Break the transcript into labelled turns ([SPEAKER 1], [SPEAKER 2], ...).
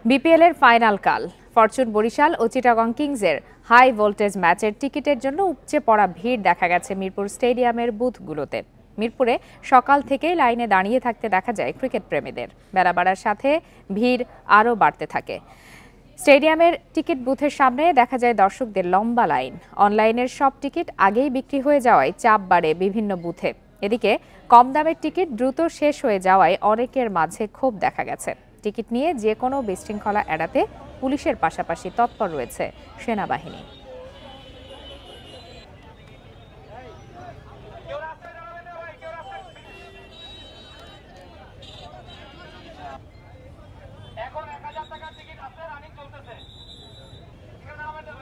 [SPEAKER 1] BPL এর final কাল। Fortune Barishal ও চিটাগং কিংসের হাই ভোল্টেজ ম্যাচের টিকিটের জন্য উপচে পড়া ভিড় দেখা গেছে মিরপুর স্টেডিয়ামের বুথগুলোতে। মিরপুরে সকাল থেকেই লাইনে দাঁড়িয়ে থাকতে দেখা যায় ক্রিকেট প্রেমীদের। বেলা বাড়ার সাথে ভিড় আরও বাড়তে থাকে। স্টেডিয়ামের টিকিট বুথের সামনে দেখা যায় দর্শকদের লম্বা লাইন। অনলাইনের সব টিকিট আগেই বিক্রি হয়ে যাওয়ায় চাপ বাড়ে বিভিন্ন বুথে। এদিকে কম দামের টিকিট দ্রুত শেষ হয়ে যাওয়ায় অনেকের মাঝে ক্ষোভ দেখা গেছে। টিকিট নিয়ে যে কোনো বিশৃঙ্খলা এড়াতে পুলিশের পাশাপাশি তৎপর রয়েছে সেনাবাহিনী।
[SPEAKER 2] এখন 1000 টাকার টিকিট আছে, রানিং চলতেছে। এখানে আমাদের